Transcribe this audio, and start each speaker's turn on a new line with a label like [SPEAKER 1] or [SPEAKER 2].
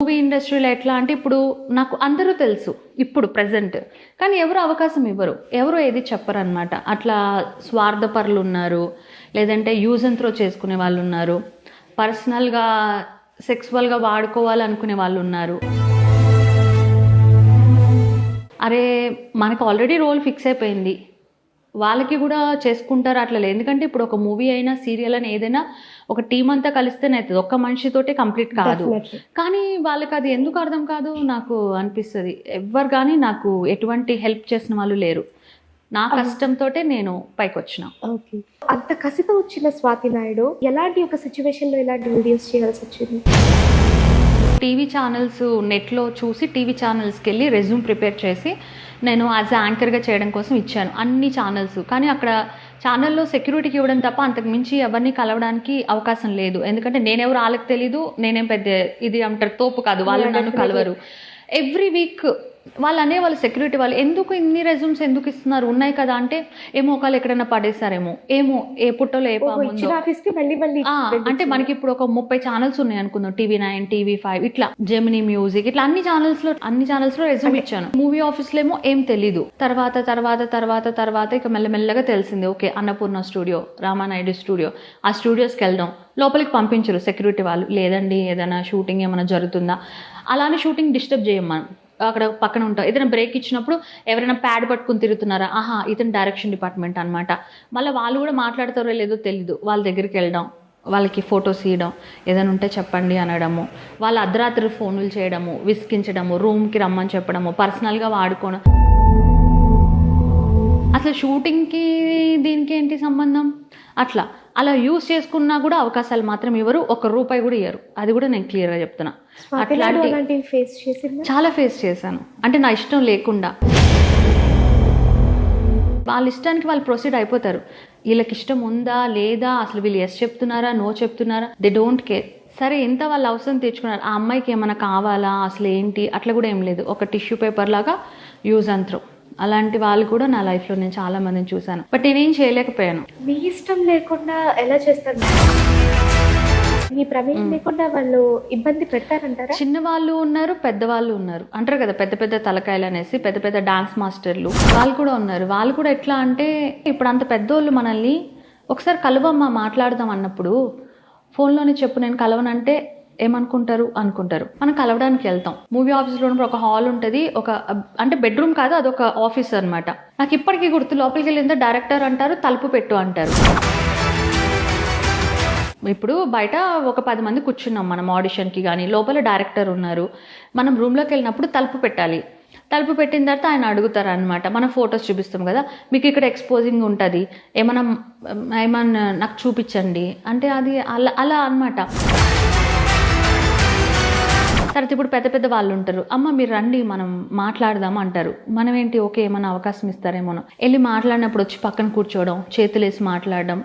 [SPEAKER 1] Movie ఇండస్ట్రీలో ఎట్లా అంటే ఇప్పుడు నాకు అందరూ తెలుసు ఇప్పుడు ప్రెజెంట్, కానీ ఎవరు అవకాశం ఇవ్వరు, ఎవరు ఏది చెప్పరు అనమాట. అట్లా స్వార్థపరులు ఉన్నారు, లేదంటే యూజ్ అండ్ త్రో చేసుకునే వాళ్ళు ఉన్నారు, పర్సనల్గా సెక్సువల్గా వాడుకోవాలనుకునే వాళ్ళు ఉన్నారు. అరే మనకు ఆల్రెడీ రోల్ ఫిక్స్ అయిపోయింది, వాళ్ళకి కూడా చేసుకుంటారు అట్లా లేదు. ఎందుకంటే ఇప్పుడు ఒక మూవీ అయినా సీరియల్ అని ఏదైనా ఒక టీం అంతా కలిస్తేనే అవుతుంది, ఒక్క మనిషితోటే కంప్లీట్ కాదు. కానీ వాళ్ళకి అది ఎందుకు అర్థం కాదు నాకు అనిపిస్తుంది. ఎవ్వరు కానీ నాకు ఎటువంటి హెల్ప్ చేసిన వాళ్ళు లేరు. నా కష్టంతో నేను పైకి వచ్చిన.
[SPEAKER 2] ఓకే, అంత కసితో వచ్చిన స్వాతి నాయుడు ఎలాంటి ఒక సిచ్యువేషన్లో ఇలాంటి వీడియోస్ చేయాల్సి వచ్చింది?
[SPEAKER 1] టీవీ ఛానల్స్ నెట్లో చూసి టీవీ ఛానల్స్కి వెళ్ళి రెజ్యూమ్ ప్రిపేర్ చేసి నేను యాజ్ యాంకర్గా చేయడం కోసం ఇచ్చాను అన్ని ఛానల్స్. కానీ అక్కడ ఛానల్లో సెక్యూరిటీకి ఇవ్వడం తప్ప అంతకు మించి ఎవరిని కలవడానికి అవకాశం లేదు. ఎందుకంటే నేనెవరు వాళ్ళకి తెలీదు, నేనేం పెద్ద ఇది అంటారు తోపు కాదు, వాళ్ళు నన్ను కలవరు. ఎవ్రీ వీక్ వాళ్ళు అనేవాళ్ళు సెక్యూరిటీ వాళ్ళు, ఎందుకు ఇన్ని రెజ్యూమ్స్ ఎందుకు ఇస్తున్నారు, ఉన్నాయి కదా అంటే, ఏమో ఒకళ్ళు ఎక్కడైనా పడేస్తారేమో, ఏమో ఏ పుట్టలో ఏ పాముందో. అంటే మనకి ఇప్పుడు ఒక 30 ఛానల్స్ ఉన్నాయి అనుకుందాం, TV9, TV5 ఇట్లా జెమినీ మ్యూజిక్ ఇట్లా అన్ని ఛానల్స్ లో రెజ్యూమ్ ఇచ్చాను. మూవీ ఆఫీస్లో ఏమో ఏం తెలీదు. తర్వాత ఇక మెల్లమెల్లగా తెలిసింది, okay Annapurna studio, Ramanaidu studio, ఆ స్టూడియోస్కి వెళ్దాం. లోపలికి పంపించరు సెక్యూరిటీ వాళ్ళు, లేదండి ఏదైనా షూటింగ్ ఏమైనా జరుగుతుందా, అలానే షూటింగ్ డిస్టర్బ్ చేయం మనం, అక్కడ పక్కన ఉంటాం. ఏదైనా బ్రేక్ ఇచ్చినప్పుడు ఎవరైనా ప్యాడ్ పట్టుకుని తిరుగుతున్నారా, ఆహా ఇతను డైరెక్షన్ డిపార్ట్మెంట్ అనమాట. మళ్ళీ వాళ్ళు కూడా మాట్లాడతారో లేదో తెలీదు, వాళ్ళ దగ్గరికి వెళ్ళడం, వాళ్ళకి ఫొటోస్ ఇవ్వడం, ఏదైనా ఉంటే చెప్పండి అనడము, వాళ్ళ అర్ధరాత్రి ఫోన్లు చేయడము, విసిగించడము, రూమ్కి రమ్మని చెప్పడము, పర్సనల్గా వాడుకోవడం. అసలు షూటింగ్కి దీనికి ఏంటి సంబంధం? అలా యూజ్ చేసుకున్నా కూడా అవకాశాలు మాత్రం ఇవ్వరు, ₹1 కూడా ఇవ్వరు. అది కూడా నేను క్లియర్గా చెప్తున్నా. చాలా ఫేస్ చేశాను, అంటే నా ఇష్టం లేకుండా. వాళ్ళ ఇష్టానికి వాళ్ళు ప్రొసీడ్ అయిపోతారు. వీళ్ళకి ఇష్టం ఉందా లేదా, అసలు వీళ్ళు ఎస్ చెప్తున్నారా నో చెప్తున్నారా, దే డోంట్ కేర్. సరే ఎంత వాళ్ళ అవసరం తెచ్చుకున్నారు, ఆ అమ్మాయికి ఏమైనా కావాలా అసలు ఏంటి అట్లా కూడా ఏం లేదు, ఒక టిష్యూ పేపర్ లాగా యూజ్ అండ్ త్రో. అలాంటి వాళ్ళు కూడా నా లైఫ్లో నేను చాలా మందిని చూశాను, బట్ నేనేం చేయలేకపోయాను.
[SPEAKER 2] మీ ఇష్టం లేకుండా ఎలా చేస్తారు? మీ ప్రమేయం లేకుండా వాళ్ళు ఇబ్బంది పెట్టారంటారా?
[SPEAKER 1] చిన్నవాళ్ళు ఉన్నారు, పెద్దవాళ్ళు ఉన్నారు. అంటారు కదా పెద్ద పెద్ద తలకాయలు అనేసి, పెద్ద పెద్ద డాన్స్ మాస్టర్లు వాళ్ళు కూడా ఉన్నారు. వాళ్ళు కూడా ఎట్లా అంటే, ఇప్పుడు అంత పెద్దోళ్ళు మనల్ని ఒకసారి కలవమ్మా మాట్లాడదాం అన్నప్పుడు ఫోన్లోనే చెప్పు నేను కలవనంటే ఏమనుకుంటారు అనుకుంటారు. మనం కలవడానికి వెళ్తాం. మూవీ ఆఫీస్లో ఉన్నప్పుడు ఒక హాల్ ఉంటుంది, ఒక అంటే బెడ్రూమ్ కాదు అదొక ఆఫీస్ అనమాట. నాకు ఇప్పటికీ గుర్తు, లోపలికి వెళ్ళిందో డైరెక్టర్ అంటారు, తలుపు పెట్టు అంటారు. ఇప్పుడు బయట ఒక 10 మంది కూర్చున్నాం మనం ఆడిషన్కి, కానీ లోపల డైరెక్టర్ ఉన్నారు. మనం రూమ్లోకి వెళ్ళినప్పుడు తలుపు పెట్టాలి. తలుపు పెట్టిన తర్వాత ఆయన అడుగుతారు అనమాట, మనం ఫొటోస్ చూపిస్తాం కదా, మీకు ఇక్కడ ఎక్స్పోజింగ్ ఉంటుంది, ఏమన్నా నాకు చూపించండి అంటే అది అలా అనమాట. తర్వాత ఇప్పుడు పెద్ద పెద్ద వాళ్ళు ఉంటారు, అమ్మ మీరు రండి మనం మాట్లాడదాం అంటారు. మనం ఏంటి ఓకే ఏమైనా అవకాశం ఇస్తారేమో, వెళ్ళి మాట్లాడినప్పుడు వచ్చి పక్కన కూర్చోవడం, చేతులేసి మాట్లాడడం.